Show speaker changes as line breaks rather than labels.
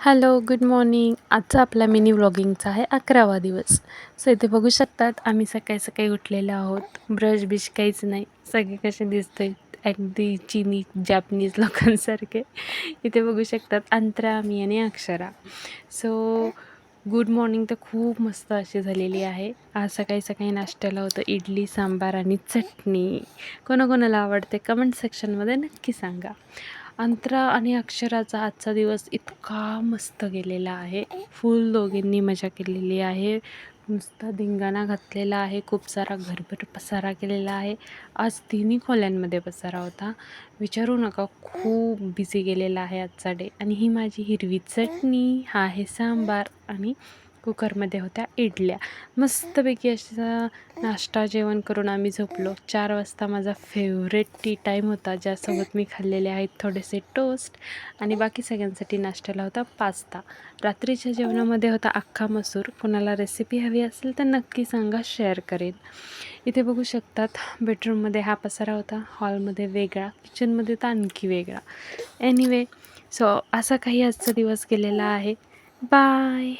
Hello, good morning. आजचा आपला mini व्लॉगिंगचा आहे 11वा दिवस. सो इथे बघू शकतात आम्ही सकाळी उठलेलो आहोत. ब्रश-बिश काहीच नाही. सगळे कसे दिसतायत अगदी चीनी, जॅपनीज लोकांसारखे. इथे बघू शकतात अंतरा, मी आणि अक्षरा. सो गुड मॉर्निंग तर खूप मस्त अशी झालेली आहे. आज सकाळी नाश्त्याला होतं इडली, सांबार आणि चटणी. कोणाकोणाला आवडते कमेंट सेक्शनमध्ये नक्की सांगा. अंतरा आणि अक्षराचा आजचा दिवस इतका मस्त गेलेला आहे. फुल दोघींनी मजा केलेली आहे. नुसता धिंगाणा घातलेला आहे. खूप सारा घरभर पसारा केलेला आहे. आज तिन्ही खोल्यांमध्ये पसारा होता. विचारू नका, खूप बिझी गेलेला आहे आजचा डे. आणि ही माझी हिरवी चटणी, हा आहे सांबार आणि कुकरमध्ये होत्या इडल्या. मस्तपैकी असा नाश्ता जेवण करून आम्ही झोपलो. 4 वाजता माझा फेवरेट टी टाईम होता, ज्यासोबत मी खाल्लेले आहेत थोडेसे टोस्ट आणि बाकी सगळ्यांसाठी नाश्त्याला होता पास्ता. रात्रीच्या जेवणामध्ये होता अख्खा मसूर. कोणाला रेसिपी हवी असेल तर नक्की सांगा, शेअर करेन. इथे बघू शकतात बेडरूममध्ये हा पसारा होता, हॉलमध्ये वेगळा, किचनमध्ये तर आणखी वेगळा. एनिवे, सो असा काही आजचा दिवस गेलेला आहे. बाय.